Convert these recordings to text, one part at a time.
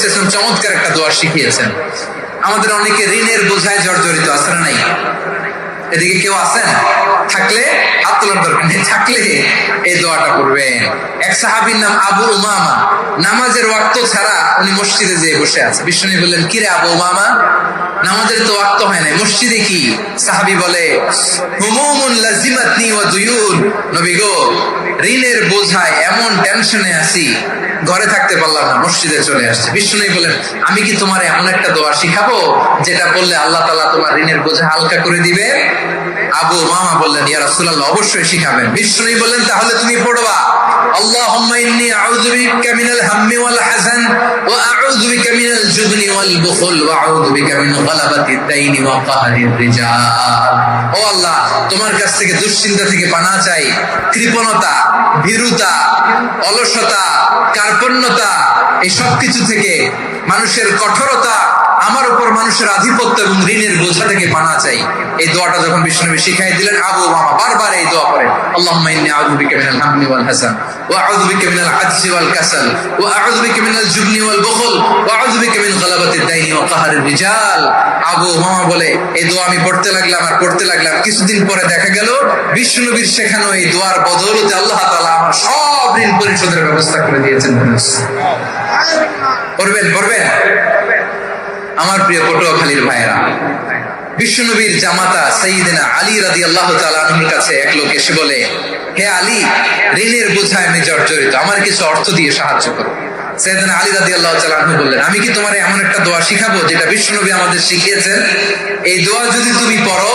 সাল্লাল্লাহু চমৎকার একটা দোয়া শিখিয়েছেন। আমাদের অনেকে ঋণের বোঝায় জর্জরিত, আছে না নাই? এদিকে কেউ আছেন? থাকলে হাত তোলার দরকার নেই, থাকলে এই দোয়াটা করবেন। এক সাহাবীর নাম আবু উমামা, নামাজের ওয়াক্ত ছাড়া উনি মসজিদে যেয়ে বসে আছে। বিষ্ণু বললেন, কিরে আবু উমামা, নামাজের তো ওয়াক্ত হয় না, মসজিদে কি? সাহাবী বলে, হুমুমুন লাজিমাতনি ওয়া দুয়ুন, নবী গো, ঋণের বোঝায় এমন টেনশনে আছি, ঘরে থাকতে পারলাম না, মসজিদে চলে আসছে। বিষ্ণু বলেন, আমি কি তোমার এমন একটা দোয়া শিখাবো যেটা বললে আল্লাহ তাআলা তোমার ঋণের বোঝা হালকা করে দিবে? আবু উমামা বললেন, ইয়া রাসূলুল্লাহ, অবশ্যই শিখাবেন। বিষ্ণু বললেন, তাহলে তুমি পড়বা, আল্লাহুম্মা ইন্নী আউযু বিকা মিনাল হাম্মি ওয়াল হাযান ওয়া আউযু বিকা মিনাল জুবনি ওয়াল বুখল ওয়া আউযু বিকা মিন গালাবাতিদ দাইনি ওয়া কাহরির রিজাল। ও আল্লাহ, তোমার কাছ থেকে দুশ্চিন্তা থেকে পানাহ চাই, কৃপণতা, ভীরুতা, অলসতা, কার্পণ্যতা, এই সব কিছু থেকে, মানুষের কঠোরতা, আমার উপর মানুষের আধিপত্য এবং ঋণের বোঝা থেকে পানাহ চাই। এই দোয়াটা যখন বিষ্ণু শিখাই দিলেন, আবু উমামা বারবার এই দোয়া করেন, আল্লাহুম্মা ইন্নী আউযু বিকা মিনাল হাম্মি ওয়াল হাযান ওয়া আউযু বিকা মিনাল আজজি ওয়াল কাসাল ওয়া আউযু বিকা মিনাল জুবনি ওয়াল বুখল ওয়া আউযু বিকা মিন গালাবাতিদ দাইনি ওয়া কাহরির রিজাল। আবু উমামা বলে, এই দোয়া আমি পড়তে লাগলাম আর পড়তে লাগলাম, কিছুদিন পরে দেখা গেল বিষ্ণু নবীর শেখানো এই দোয়ার বদৌলতে আল্লাহ তাআলা আমার সব ঋণ পরিশোধের ব্যবস্থা করে দিয়েছেন। পড়বেন পড়বেন আমার প্রিয় পটুয়াখালীর ভাইয়েরা। বিশ্বনবীর জামাতা সাইয়্যিদিনা আলী রাদিয়াল্লাহু তাআলা আনহুর কাছে এক লোক এসে বলে, হে আলী, ঋণের বোঝায় আমি জর্জরিত, আমার কিছু অর্থ দিয়ে সাহায্য করো। সাইয়্যিদিনা আলী রাদিয়াল্লাহু তাআলা আনহু বললেন, আমি কি তোমার এমন একটা দোয়া শিখাবো যেটা বিশ্বনবী আমাদের শিখিয়েছেন? এই দোয়া যদি তুমি পড়ো,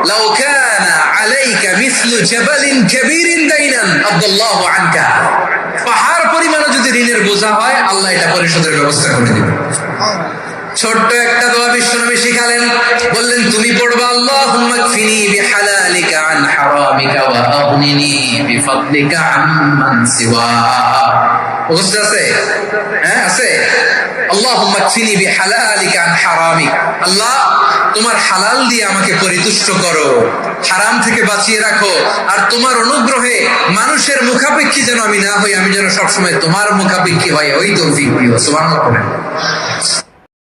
লাউ কানা আলাইকা মিসলু জাবালিন কাবীরিন দাইনান আব্দুল্লাহু আনকা, পাহাড় পরিমাণ যদি ঋণের বোঝা হয়, আল্লাহ এটা পরিশোধের ব্যবস্থা করে দিবেন। ছোট্ট একটা দোয়া বিশ্বনবী শিখালেন, বললেন, তুমি পড়বা, আল্লাহুম্মা কফিনি বিহালালিকা আন হারামিকা ওয়া আগনিনি বিফাদলিকা আম্মান সিওয়া। বুঝতে আছে? হ্যাঁ আছে। আল্লাহুম্মা কফিনি বিহালালিকা আন হারামিক, আল্লাহ তোমার হালাল দিয়ে আমাকে পরিতুষ্ট করো, হারাম থেকে বাঁচিয়ে রাখো, আর তোমার অনুগ্রহে মানুষের মুখাপেক্ষী যেন আমি না হই, আমি যেন সবসময় তোমার মুখাপেক্ষী হই, ওই তৌফিক দিও। সুবহানাল্লাহ।